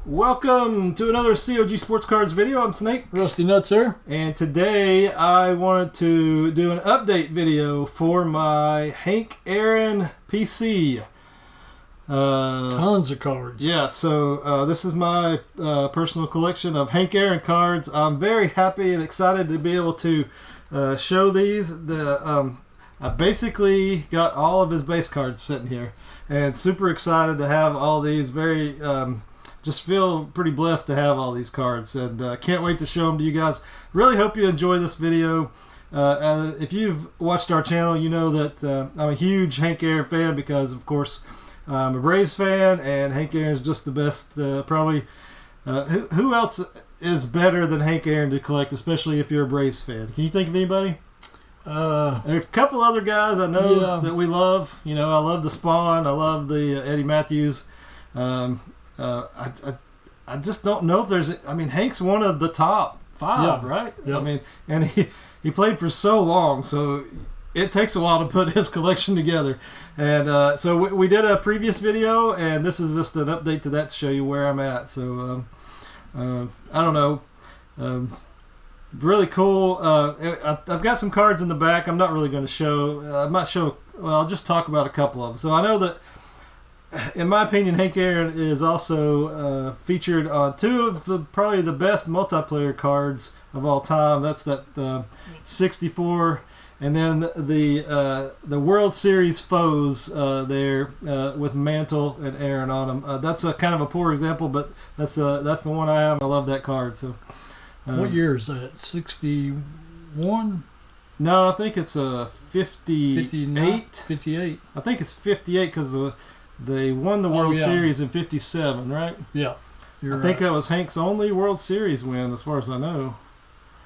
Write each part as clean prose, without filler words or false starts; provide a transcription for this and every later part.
Welcome to another COG Sports Cards video. I'm Snake. Rusty Nuts here. And today I wanted to do an update video for my Hammerin PC. Tons of cards. Yeah, so this is my personal collection of Hammerin cards. I'm very happy and excited to be able to show these. I basically got all of his base cards sitting here, and super excited to have all these. Just feel pretty blessed to have all these cards, and can't wait to show them to you guys. Really hope you enjoy this video. If you've watched our channel, you know that I'm a huge Hammerin fan because, of course, I'm a Braves fan, and Hammerin is just the best. Probably, who else is better than Hammerin to collect, especially if you're a Braves fan? Can you think of anybody? There are a couple other guys I know that we love. You know, I love the Spawn. I love the Eddie Matthews. I just don't know if there's. I mean, Hank's one of the top five, right? Yeah. I mean, and he played for so long, so it takes a while to put his collection together. And so we did a previous video, and this is just an update to that to show you where I'm at. So I don't know. Really cool. I've got some cards in the back. I'm not really going to show. I might show. Well, I'll just talk about a couple of them. So I know that, in my opinion, Hammerin is also featured on two of probably the best multiplayer cards of all time. That's that 64, and then the World Series foes there with Mantle and Aaron on them. That's a kind of a poor example, but that's the one I have. I love that card. So. What year is that? 61? No, I think it's 58. 58. I think it's 58 because they won the World Series in 57, right? Yeah. I think that was Hank's only World Series win, as far as I know.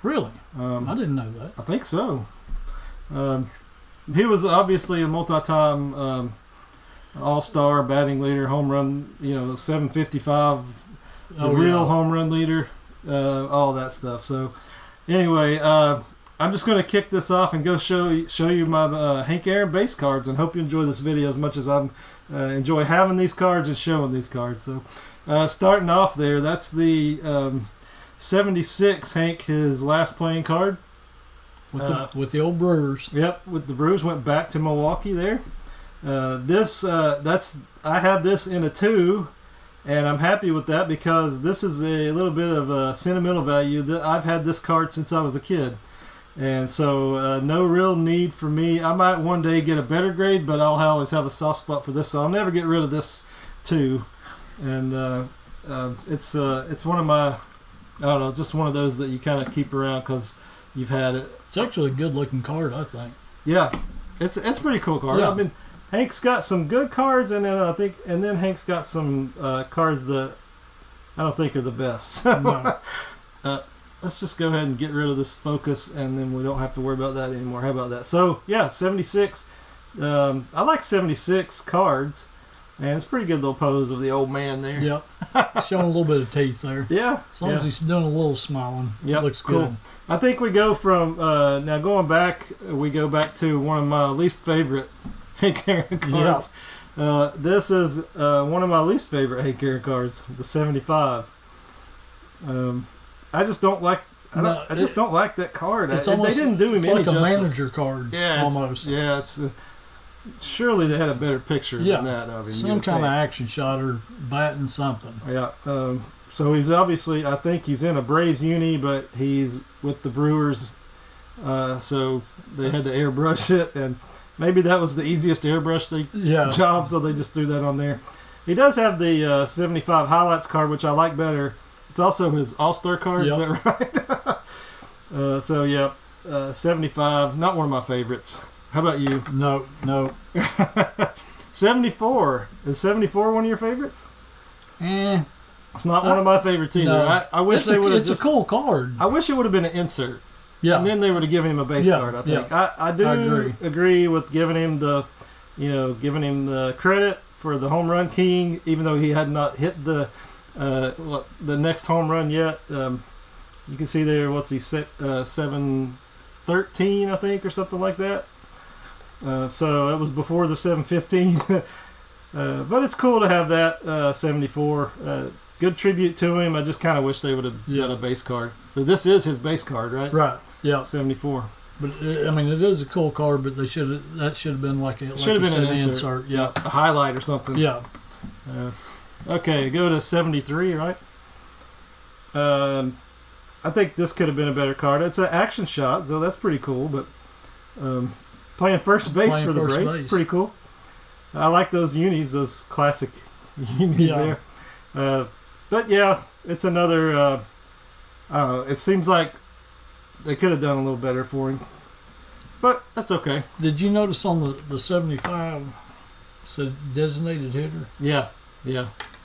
Really? I didn't know that. I think so. He was obviously a multi-time all-star, batting leader, home run, 755, real home run leader. All that stuff. So anyway, I'm just going to kick this off and go show you my Hammerin base cards, and hope you enjoy this video as much as I enjoy having these cards and showing these cards. So starting off there, that's the 76 Hank, his last playing card with the old Brewers. Yep, with the Brewers. Went back to Milwaukee there. I have this in a 2. And I'm happy with that because this is a little bit of a sentimental value. I've had this card since I was a kid. And so no real need for me. I might one day get a better grade, but I'll always have a soft spot for this. So I'll never get rid of this too. And it's one of my, I don't know, just one of those that you kind of keep around because you've had it. It's actually a good looking card, I think. Yeah, it's a pretty cool card. Yeah. I mean, Hank's got some good cards, and then Hank's got some cards that I don't think are the best. No. Let's just go ahead and get rid of this focus, and then we don't have to worry about that anymore. How about that? So yeah, 76. I like 76 cards, and it's a pretty good little pose of the old man there. Yep. Showing a little bit of teeth there. Yeah. As long as he's doing a little smiling. Yep. Looks cool. good. I think we go from now going back. We go back to one of my least favorite Hammerin cards. Yeah. This is one of my least favorite Hammerin cards, the 75. I just don't like. I just don't like that card. They didn't do him any justice. It's like a manager card. Yeah, almost. It's surely they had a better picture than that of him. Some kind of action shot or batting something. Yeah. So he's obviously, I think he's in a Braves uni, but he's with the Brewers. So they had to airbrush it, and maybe that was the easiest airbrush job, so they just threw that on there. He does have the 75 highlights card, which I like better. It's also his All-Star card, Is that right? So, yeah, 75, not one of my favorites. How about you? No. 74. Is 74 one of your favorites? It's not one of my favorites either. No. I wish they would have It's a cool card. I wish it would have been an insert. Yeah. And then they would have given him a base card, I think. Yeah. I do agree with giving him the credit for the home run king, even though he had not hit the next home run yet. You can see there, what's he set, 713, I think, or something like that. So it was before the 715. But it's cool to have that 74. good tribute to him. I just kind of wish they would have done a base card. But this is his base card, right? Right. Yeah. 74. But I mean, it is a cool card. But that should have been like an insert. Yeah. A highlight or something. Yeah. Okay, go to 73, right? I think this could have been a better card. It's an action shot, so that's pretty cool. But playing first base for the Braves, pretty cool. I like those unis, those classic unis there. But yeah, it's another. It seems like they could have done a little better for him, but that's okay. Did you notice on the 75 said designated hitter? Yeah.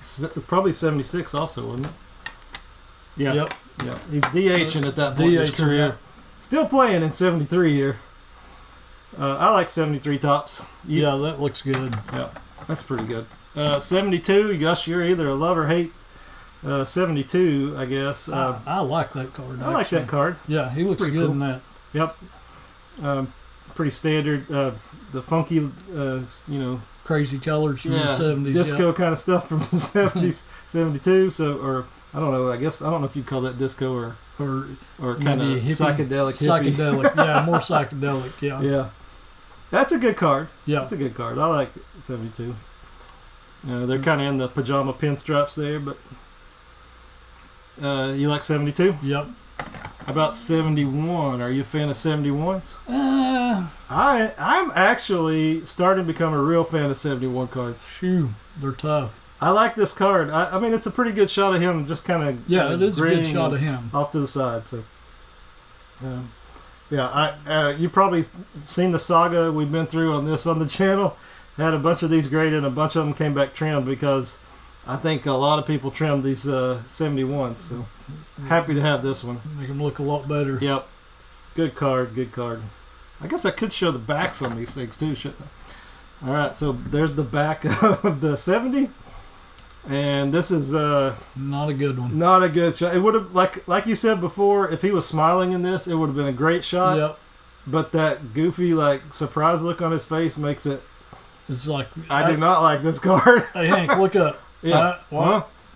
It's probably 76 also, wasn't it? Yeah. Yep. Yeah. He's DHing at that point in his career. Yeah. Still playing in 73 here. I like 73 tops. Yeah, that looks good. Yeah, that's pretty good. 72, Gus, you're either a love or hate 72, I guess. I like that card. I like that card. Yeah, he looks good cool in that. Yep. Pretty standard. The funky, crazy colors from the 70s. Disco kind of stuff from the 70s, 72. So, or I don't know. I guess I don't know if you'd call that disco or kind of psychedelic. Psychedelic, yeah, more psychedelic. Yeah. Yeah. That's a good card. Yeah. That's a good card. I like 72. They're kind of in the pajama pinstripes there, but you like 72? Yep. How about 71? Are you a fan of 71s? I'm actually starting to become a real fan of 71 cards. Phew, they're tough. I like this card. I mean, it's a pretty good shot of him just kind of it is a good shot of him. Off to the side. So, you probably seen the saga we've been through on the channel. Had a bunch of these graded, and a bunch of them came back trimmed because I think a lot of people trimmed these 71s. So happy to have this one. Make them look a lot better. Yep. Good card. Good card. I guess I could show the backs on these things too, shouldn't I? All right. So there's the back of the 70. And this is not a good one. Not a good shot. It would have, like you said before, if he was smiling in this, it would have been a great shot. Yep. But that goofy surprise look on his face makes it. It's like I do not like this card. Hey Hank, look up. Yeah.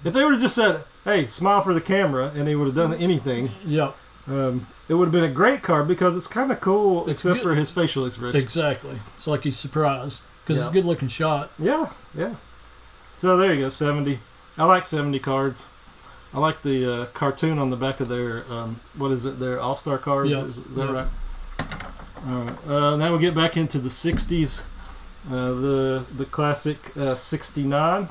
If they would have just said, "Hey, smile for the camera," and he would have done anything. Yep. It would have been a great card because it's kind of cool, except for his facial expression. Exactly. It's like he's surprised because it's a good looking shot. Yeah. Yeah. So there you go, 70. I like 70 cards. I like the cartoon on the back of their, what is it, their All-Star cards? Yep. Is that right? All right. Now we'll get back into the 60s. The classic 69.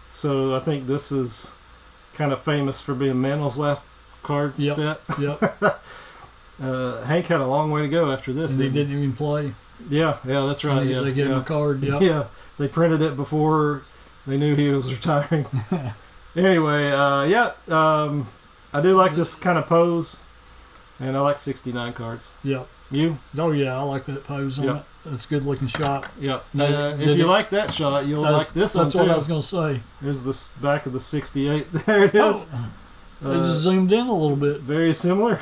So I think this is kind of famous for being Mantl's last card set. Yep. Hank had a long way to go after this. And he didn't even play. Yeah, that's right. They gave him a card. Yep. Yeah, they printed it before they knew he was retiring. Anyway, I do like this kind of pose, and I like 69 cards. Yep. You? Oh yeah, I like that pose on it. It's a good looking shot. Yep. If you like that shot, you'll like this one too. That's what I was going to say. Here's the back of the 68. There it is. They just zoomed in a little bit. Very similar.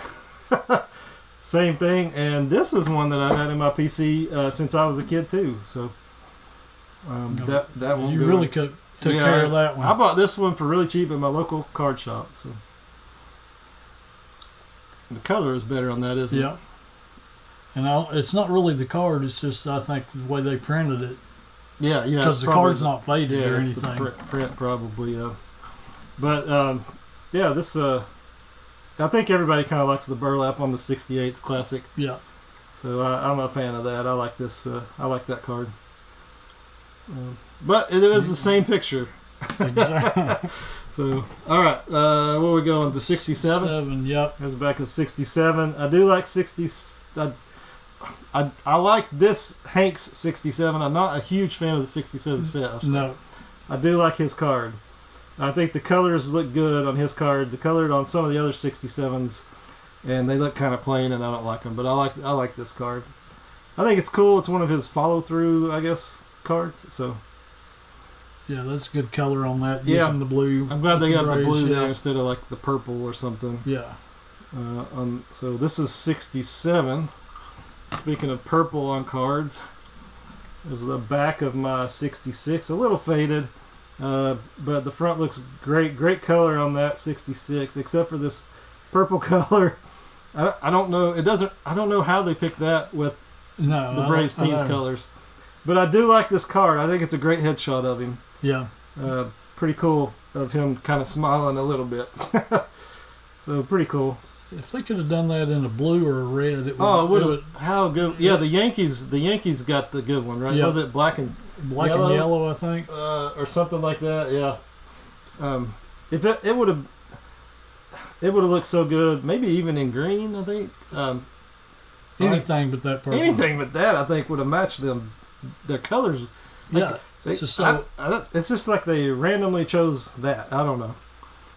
Same thing, and this is one that I've had in my PC since I was a kid too. So that one. You really took care of that one. I bought this one for really cheap at my local card shop. So the color is better on that, isn't it? Yeah. And it's not really the card; it's just I think the way they printed it. Yeah. Because the card's not faded or anything. The print probably. But this. I think everybody kind of likes the burlap on the 68's classic. Yeah. So I'm a fan of that. I like this. I like that card. But it is the same picture. Exactly. So, all right. Where we going? To 67? Yep. There's the back of 67. I do like 60. I like this Hank's 67. I'm not a huge fan of the 67 set. No. I do like his card. I think the colors look good on his card. The color on some of the other 67s, and they look kind of plain, and I don't like them. But I like this card. I think it's cool. It's one of his follow-through, I guess, cards. So yeah, that's good color on that. Using the blue. I'm glad they got the blue there instead of like the purple or something. Yeah. So this is 67. Speaking of purple on cards, there's the back of my 66. A little faded. But the front looks great. Great color on that 66, except for this purple color. I don't know. I don't know how they picked that with the Braves team's colors. But I do like this card. I think it's a great headshot of him. Yeah. Pretty cool of him kind of smiling a little bit. So pretty cool. If they could have done that in a blue or a red, it would. Oh, it would. How good? Yeah, the Yankees got the good one, right? Yeah. Was it black and yellow, I think, or something like that? Yeah. If it would have looked so good, maybe even in green. I think. Anything but that purple. Anything but that, I think, would have matched their colors. Yeah. It's just like they randomly chose that. I don't know.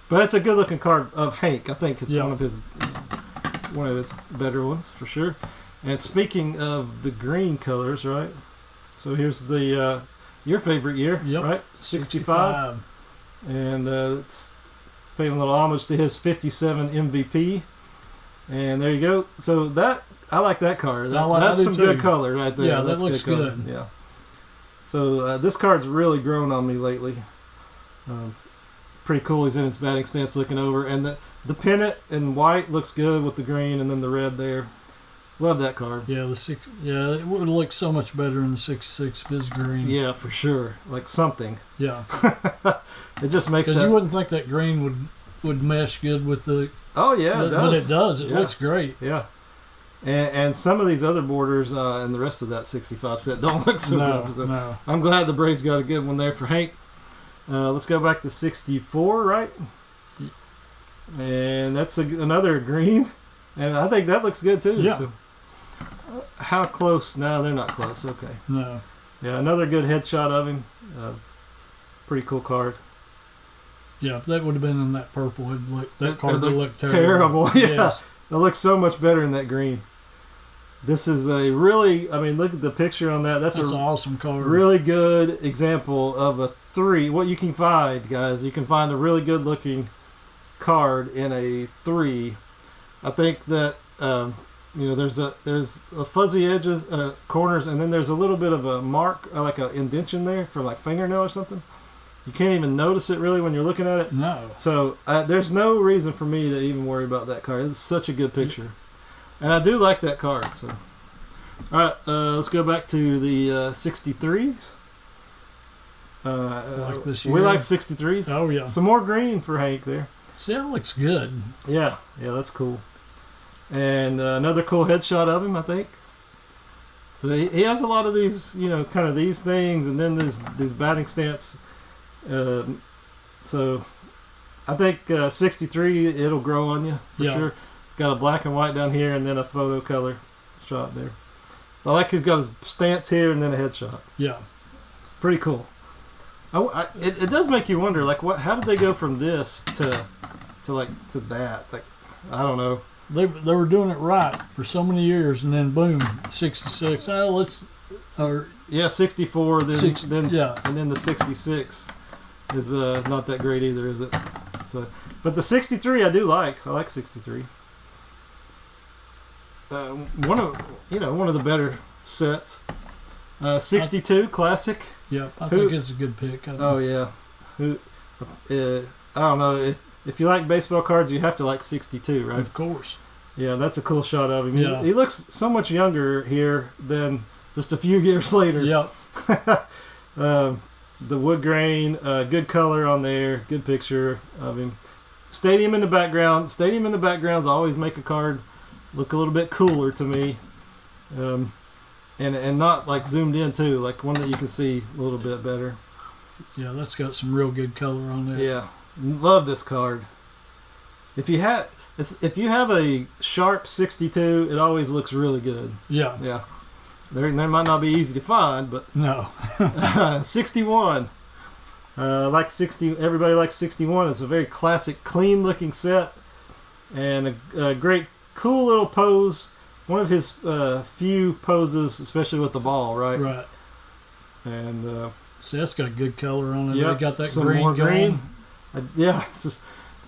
But it's a good-looking card of Hank. I think it's one of his better ones for sure. And speaking of the green colors, right? So here's the your favorite year, right? 65. And it's paying a little homage to his 57 MVP. And there you go. So I like that card. That's some good color right there. Yeah, that looks good. Yeah. So this card's really grown on me lately. Pretty cool. He's in his batting stance looking over. And the pennant in white looks good with the green and then the red there. Love that card. Yeah, it would look so much better in the 66 if it's green. Yeah, for sure. Like something. Yeah. It just makes because you wouldn't think that green would mesh good with the. Oh yeah, it does. But it does. It looks great. Yeah. And some of these other borders and the rest of that 65 set don't look so good. So no. I'm glad the Braves got a good one there for Hank. Let's go back to 64, right? And that's another green. And I think that looks good too. Yeah. So, how close? No, they're not close. Okay. No. Yeah, another good headshot of him. Pretty cool card. Yeah, if that would have been in that purple, that card would look terrible. Yeah. Yes. It looks so much better in that green. This is look at the picture on that. That's an awesome card. Really good example of a 3. What you can find, guys, you can find a really good looking card in a 3. I think that there's a fuzzy edges, corners, and then there's a little bit of a mark, like an indentation there for like fingernail or something. You can't even notice it really when you're looking at it. No. So there's no reason for me to even worry about that card. It's such a good picture. And I do like that card. So, all right, let's go back to the 63s. Like this year. We like 63s. Oh, yeah. Some more green for Hank there. See, that looks good. Yeah, that's cool. And another cool headshot of him, I think. So he has a lot of these, kind of these things, and then these batting stance. So I think 63, it'll grow on you for sure. It's got a black and white down here and then a photo color shot there. I like he's got his stance here and then a headshot. Yeah. It's pretty cool. It does make you wonder, like, how did they go from this to that? Like, I don't know. They were doing it right for so many years, and then boom, 66. Oh, 64. And then the 66 is not that great either, is it? So, but the 63 I do like. I like 63. One of the better sets. 62 classic. Yeah, I think it's a good pick. Oh yeah. I don't know if you like baseball cards, you have to like 62, right? Of course. Yeah, that's a cool shot of him. Yeah. He looks so much younger here than just a few years later. Yeah. The wood grain, good color on there, good picture of him. Stadium in the backgrounds always make a card look a little bit cooler to me. And not like zoomed in too, like one that you can see a little bit better. Yeah, that's got some real good color on there. Yeah, love this card. If you have a sharp 62, it always looks really good. Yeah. Yeah. They might not be easy to find, but no. 61. Everybody likes 61. It's a very classic, clean-looking set, and a great, cool little pose. One of his few poses, especially with the ball, right? Right. And see, that's got good color on it. Yeah, They got that some green more going. green. It's just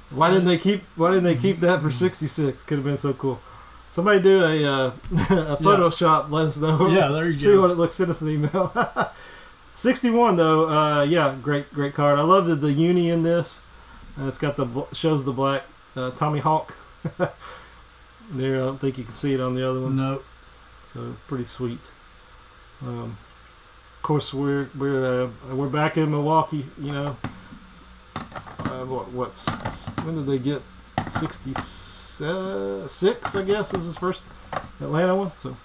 why didn't they keep that for 66? Could have been so cool. Somebody do a Photoshop. Let us know. Yeah, there you See go. what it looks. Send us an email. 61 though, yeah, great card. I love the uni in this. It's got shows the black Tommy Hawk. There, I don't think you can see it on the other ones. No. So pretty sweet. Of course, we're back in Milwaukee. You know, when did they get 66? I guess was his first Atlanta one. So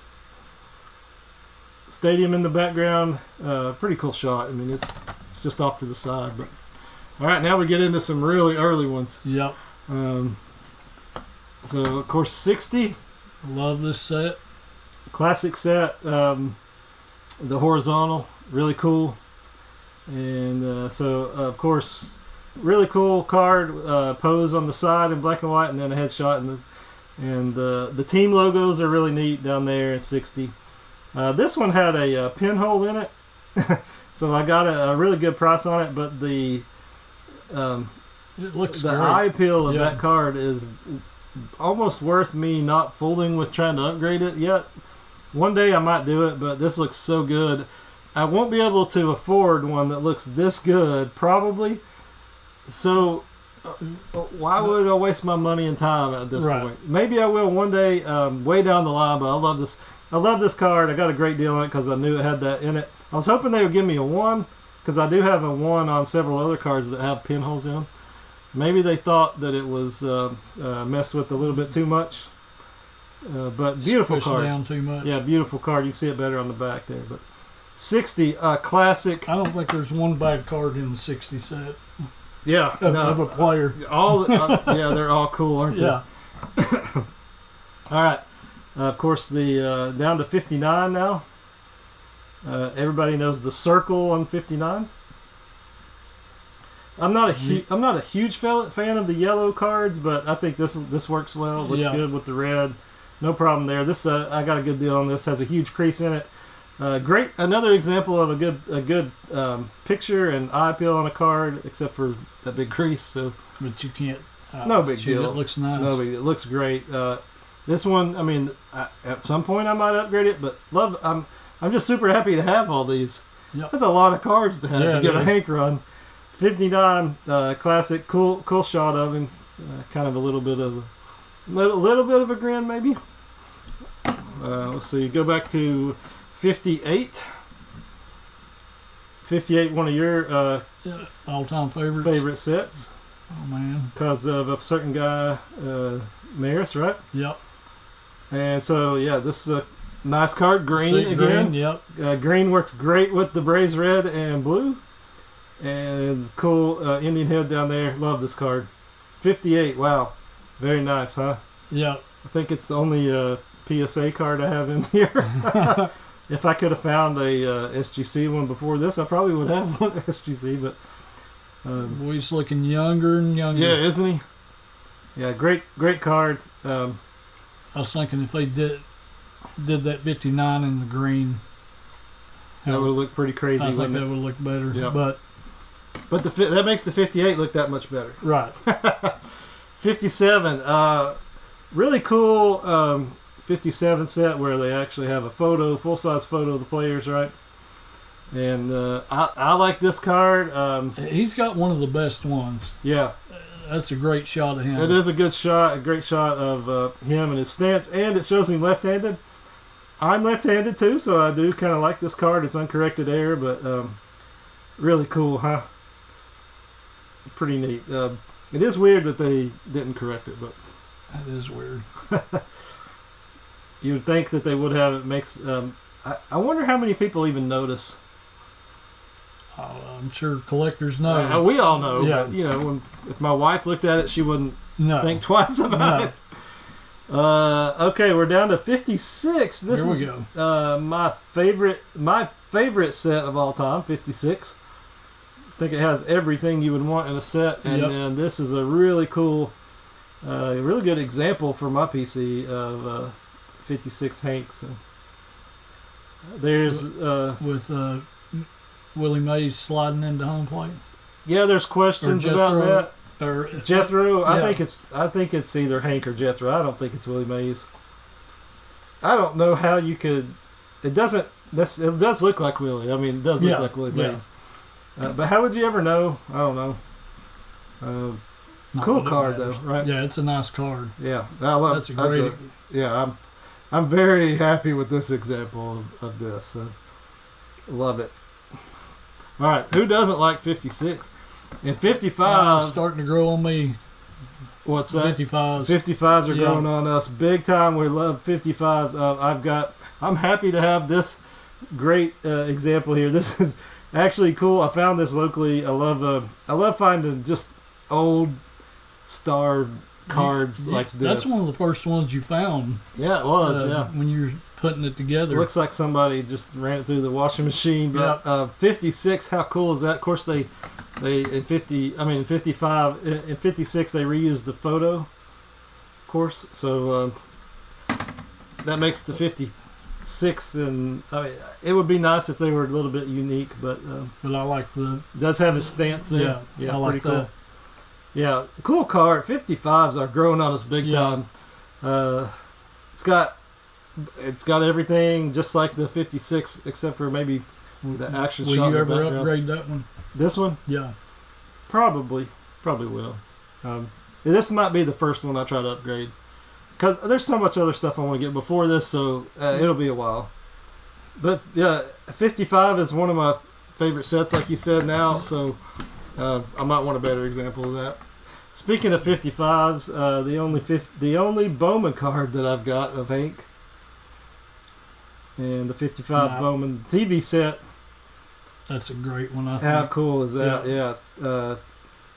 stadium in the background, pretty cool shot. I mean, it's just off to the side. But all right, now we get into some really early ones. Yep. So of course 60. Love this set. Classic set. The horizontal, really cool. And so of course, really cool card. Pose on the side in black and white, and then a headshot. And the team logos are really neat down there at 60. This one had a pinhole in it, so I got a really good price on it. But it looks the eye appeal of that card is almost worth me not fooling with trying to upgrade it yet. One day I might do it, but this looks so good. I won't be able to afford one that looks this good, probably. So why would I waste my money and time at this point? Maybe I will one day, way down the line. But I love this. I love this card. I got a great deal on it because I knew it had that in it. I was hoping they would give me a 1 because I do have a 1 on several other cards that have pinholes in them. Maybe they thought that it was messed with a little bit too much. But beautiful card. Down too much. Yeah, beautiful card. You can see it better on the back there. But 60, classic. I don't think there's one bad card in the 60 set. Yeah, of a player. Yeah, they're all cool, aren't they? Yeah. All right. Of course, the down to 59 now. Everybody knows the circle on 59. I'm not a huge fan of the yellow cards, but I think this works well. Looks good with the red. No problem there. This I got a good deal on this. Has a huge crease in it. Great. Another example of a good picture and eye appeal on a card, except for that big crease. So, but you can't. No big deal. It looks nice. No big deal. It looks great. This one, I mean, at some point I might upgrade it, but I'm just super happy to have all these. Yep. That's a lot of cards to have to get a Hank run. 59, classic, cool shot of him. Kind of a little bit of a grin, maybe. Let's see. Go back to 58. 58, one of your all-time favorites. Favorite sets. Oh man, because of a certain guy, Maris, right? Yep. And so yeah, this is a nice card. Green again. Green, yep. Green works great with the Braves red and blue. And cool Indian head down there. Love this card. 58. Wow. Very nice, huh? Yeah. I think it's the only PSA card I have in here. If I could have found a SGC one before this, I probably would have one SGC. But he's looking younger and younger. Yeah, isn't he? Yeah, great card. I was thinking if they did that 59 in the green, that would look pretty crazy. I think that would look better. Yep. But that makes the 58 look that much better. Right. 57. Really cool 57 set where they actually have a full-size photo of the players, right? And I like this card. He's got one of the best ones. Yeah. That's a great shot of him. It is a good shot, a great shot of him and his stance, and it shows him left-handed. I'm left-handed too, so I do kind of like this card. It's uncorrected error, but really cool, huh? Pretty neat. It is weird that they didn't correct it, but that is weird. You would think that they would have. It makes. I wonder how many people even notice. I'm sure collectors know. We all know. Yeah. But, if my wife looked at it, she wouldn't think twice about it. Okay, we're down to 56. This is my favorite set of all time. 56. I think it has everything you would want in a set, and this is a really cool, really good example for my PC of 56 Hank. So there's with Willie Mays sliding into home plate. Yeah, there's questions about that. Or Jethro, I think it's either Hank or Jethro. I don't think it's Willie Mays. I don't know how you could. It doesn't it does look like Willie. I mean, it does look like Willie Mays. But how would you ever know? I don't know. Cool card though, right? Yeah, it's a nice card. Yeah, I love. That's a great. I'm very happy with this example of this. Love it. All right, who doesn't like 56? And 55 starting to grow on me. What's that? 55s. 55s are growing on us big time. We love 55s. I'm happy to have this great example here. This is actually cool. I found this locally. I love finding just old star cards like this. That's one of the first ones you found. Yeah, it was. When you're putting it together. Looks like somebody just ran it through the washing machine. But 56, how cool is that? Of course, in 55, in 56 they reused the photo, of course. So that makes the 56, and I mean, it would be nice if they were a little bit unique, but I like does have his stance there. Yeah, I like pretty that. Cool. Yeah, cool card. 55s are growing on us big time. It's got everything just like the 56, except for maybe the action shot. Will you ever upgrade that one? This one? Yeah. Probably will. This might be the first one I try to upgrade. Because there's so much other stuff I want to get before this, so it'll be a while. But yeah, 55 is one of my favorite sets, like you said now, so I might want a better example of that. Speaking of 55s, the only Bowman card that I've got of Hank, and the 55 Bowman TV set. That's a great one, I think. How cool is that? Yeah.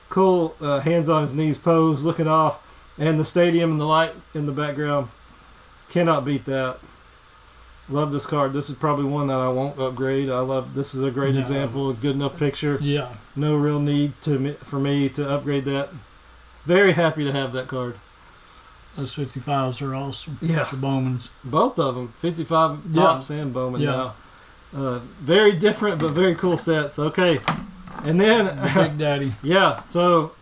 Cool hands on his knees pose, looking off, and the stadium and the light in the background. Cannot beat that. Love this card. This is probably one that I won't upgrade. This is a great example, a good enough picture. Yeah. No real need for me to upgrade that. Very happy to have that card. Those 55s are awesome. Yeah. The Bowmans. Both of them. 55 tops and Bowman now. Very different but very cool sets. Okay. And then Big Daddy. Yeah, so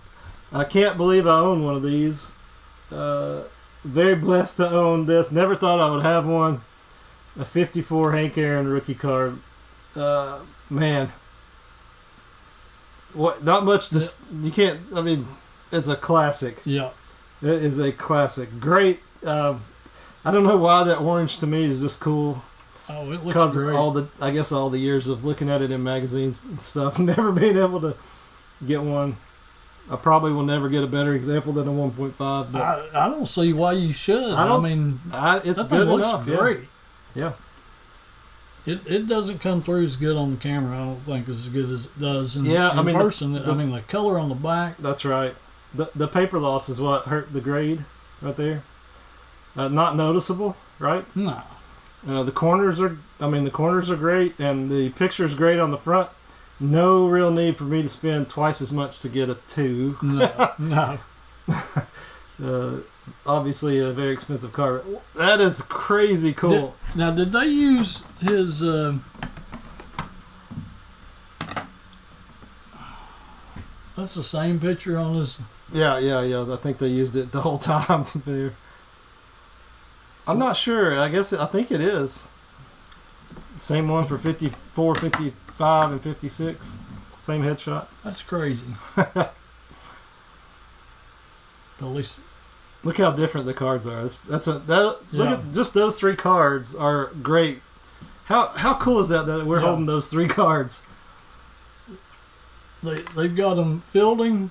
I can't believe I own one of these. Very blessed to own this. Never thought I would have one. A 54 Hank Aaron rookie card. Man. What? Not much. You can't. I mean, it's a classic. Yeah. It is a classic. Great. I don't know why that orange to me is just cool. Oh, it looks great. All the years of looking at it in magazines and stuff, never being able to get one. I probably will never get a better example than a 1.5. But I don't see why you should. It's good enough. Great. Yeah. It doesn't come through as good on the camera. I don't think as good as it does in person. The color on the back. That's right. The paper loss is what hurt the grade right there. Not noticeable, right? No. The corners are great, and the picture's great on the front. No real need for me to spend twice as much to get a 2. No. Obviously a very expensive card. That is crazy cool. Did they use his that's the same picture on his... Yeah. I think they used it the whole time there. I'm not sure. I think it is. Same one for 54, 55, and 56. Same headshot. That's crazy. At least... Look how different the cards are. Look at just those 3 cards are great. How cool is that we're holding those 3 cards? They've got them fielding,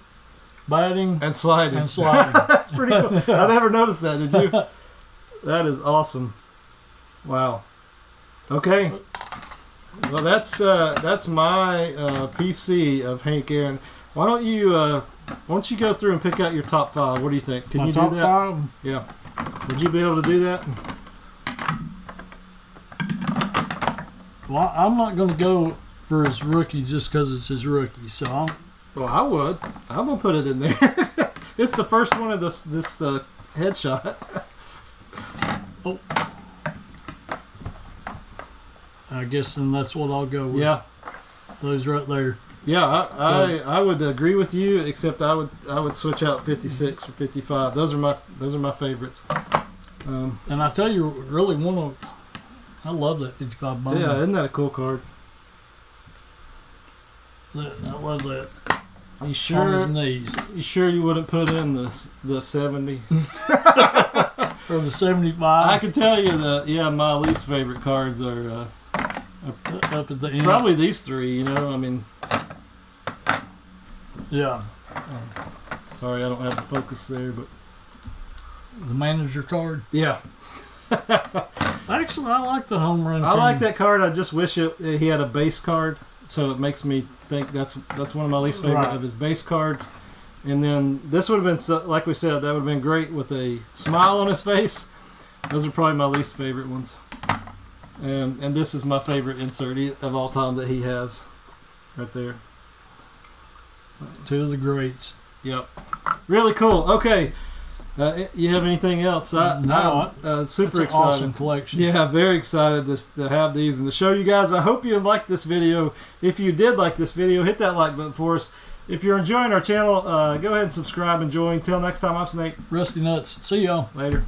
batting, and sliding. That's pretty cool. I never noticed that. Did you? That is awesome. Wow. Okay. Well, that's my PC of Hank Aaron. Why don't you go through and pick out your top 5? What do you think? Can you do that? Top 5? Yeah. Would you be able to do that? Well, I'm not going to go for his rookie just because it's his rookie. So Well, I would. I'm gonna put it in there. It's the first one of this headshot. Oh. I guess then that's what I'll go with. Yeah. Those right there. Yeah, I would agree with you, except I would switch out 56 or 55. Those are my favorites. And I tell you, really I love that 55 Bowman. Yeah, isn't that a cool card? I love that. You sure? On his knees. You sure you wouldn't put in the 70? Or the 75? I can tell you that. Yeah, my least favorite cards are up at the end. Probably these three. You know, I mean. Yeah. Sorry, I don't have the focus there, but the manager card. Yeah. Actually, I like the home run. I like that card. I just wish he had a base card, so it makes me think that's one of my least favorite of his base cards. And then this would have been, like we said, that would have been great with a smile on his face. Those are probably my least favorite ones. And this is my favorite insert of all time that he has, right there. Two of the greats. Yep. Really cool. Okay. You have anything else? I'm super excited. Awesome collection. Yeah, very excited to have these and to show you guys. I hope you liked this video. If you did like this video, hit that like button for us. If you're enjoying our channel, go ahead and subscribe and join. Until next time, I'm Snake. Rusty Nuts. See y'all. Later.